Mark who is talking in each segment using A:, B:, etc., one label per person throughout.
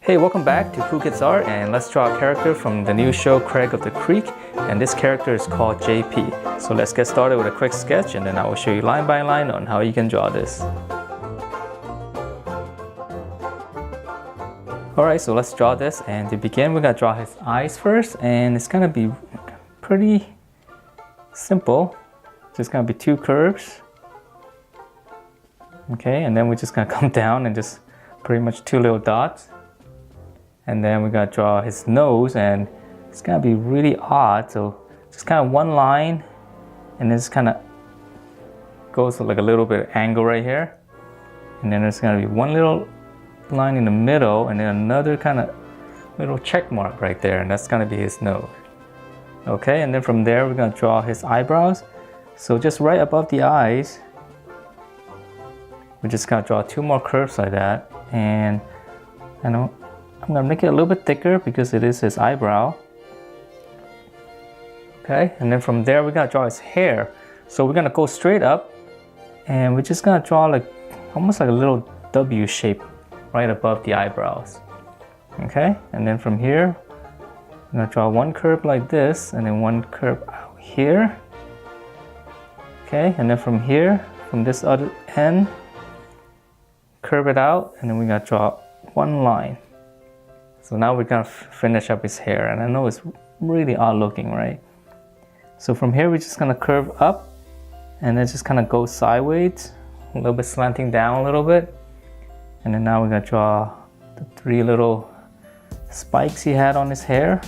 A: Hey, welcome back to Cool Kids Art, and let's draw a character from the new show Craig of the Creek, and this character is called JP. So let's get started with a quick sketch, and then I will show you line by line on how you can draw this. Alright, so let's draw this, and to begin we're going to draw his eyes first, and it's going to be pretty simple. Just going to be two curves. Okay, and then we're just going to come down and just pretty much two little dots. And then we're gonna draw his nose, and it's gonna be really odd. So just kind of one line, and this kind of goes like a little bit of angle right here. And then there's gonna be one little line in the middle, and then another kind of little check mark right there, and that's gonna be his nose. Okay, and then from there we're gonna draw his eyebrows. So just right above the eyes, we're just gonna draw two more curves like that, and I'm gonna make it a little bit thicker because it is his eyebrow. Okay, and then from there we're gonna draw his hair. So we're gonna go straight up, and we're just gonna draw like almost like a little W shape right above the eyebrows. Okay, and then from here I'm gonna draw one curve like this, and then one curve out here. Okay, and then from here, from this other end, curve it out, and then we're gonna draw one line. So now we're gonna finish up his hair, and I know it's really odd looking, right? So from here we're just gonna curve up, and then just kind of go sideways, a little bit slanting down a little bit. And then now we're gonna draw the three little spikes he had on his hair.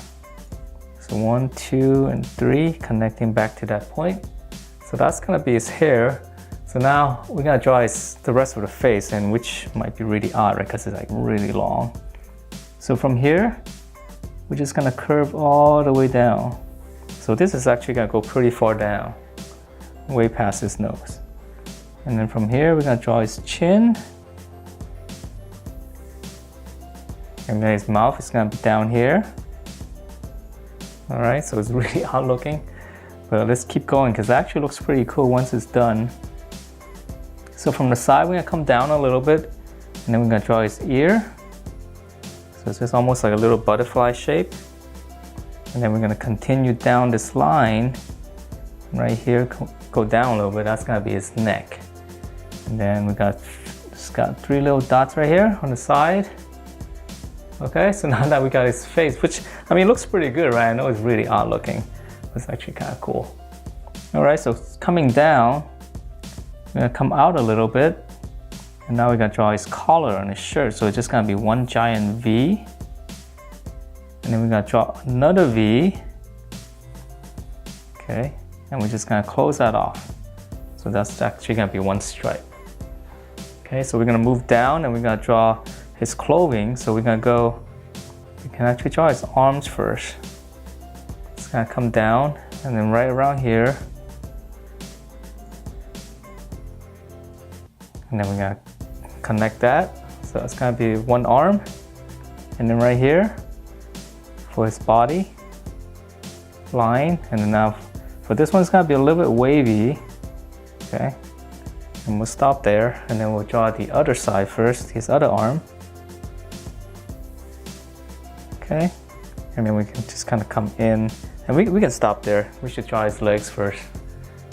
A: So 1, 2, and 3, connecting back to that point. So that's gonna be his hair. So now we're gonna draw the rest of the face, and which might be really odd, right? Because it's like really long. So from here, we're just gonna curve all the way down. So this is actually gonna go pretty far down, way past his nose. And then from here, we're gonna draw his chin. And then his mouth is gonna be down here. All right, so it's really odd looking, but let's keep going because it actually looks pretty cool once it's done. So from the side, we're gonna come down a little bit, and then we're gonna draw his ear. So it's just almost like a little butterfly shape. And then we're gonna continue down this line right here, go down a little bit. That's gonna be his neck. And then we just got three little dots right here on the side. Okay, so now that we got his face, which, I mean, it looks pretty good, right? I know it's really odd looking, but it's actually kind of cool. All right, so coming down, we're gonna come out a little bit. And now we're gonna draw his collar on his shirt. So it's just gonna be one giant V. And then we're gonna draw another V. Okay, and we're just gonna close that off. So that's actually gonna be one stripe. Okay, so we're gonna move down, and we're gonna draw his clothing. So we're gonna go, we can actually draw his arms first. It's gonna come down, and then right around here. And then we're gonna connect that. So it's gonna be one arm, and then right here for his body line. And then now for this one, it's gonna be a little bit wavy. Okay, and we'll stop there, and then we'll draw the other side first, his other arm. Okay, and then we can just kind of come in, and we can stop there. We should draw his legs first.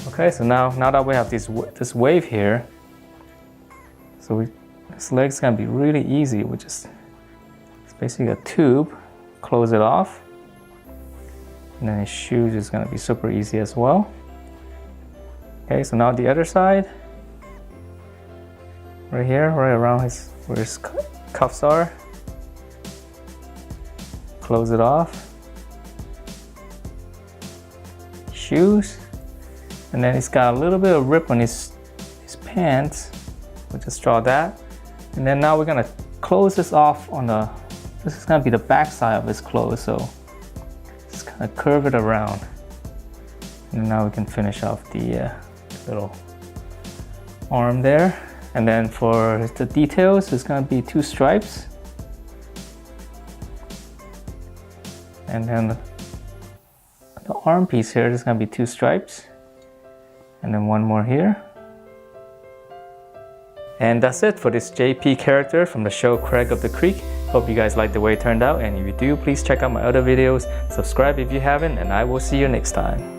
A: Okay, so now that we have this wave here, so this leg's gonna be really easy. It's basically a tube, close it off. And then his shoes is gonna be super easy as well. Okay, so now the other side, right here, right around where his cuffs are. Close it off. Shoes. And then he's got a little bit of rip on his pants. We'll just draw that. And then now we're gonna close this off on this is gonna be the back side of his clothes. So just kind of curve it around. And now we can finish off the little arm there. And then for the details, it's gonna be two stripes. And then the arm piece here is gonna be two stripes. And then one more here. And that's it for this JP character from the show Craig of the Creek. Hope you guys like the way it turned out, and if you do, please check out my other videos, subscribe if you haven't, and I will see you next time.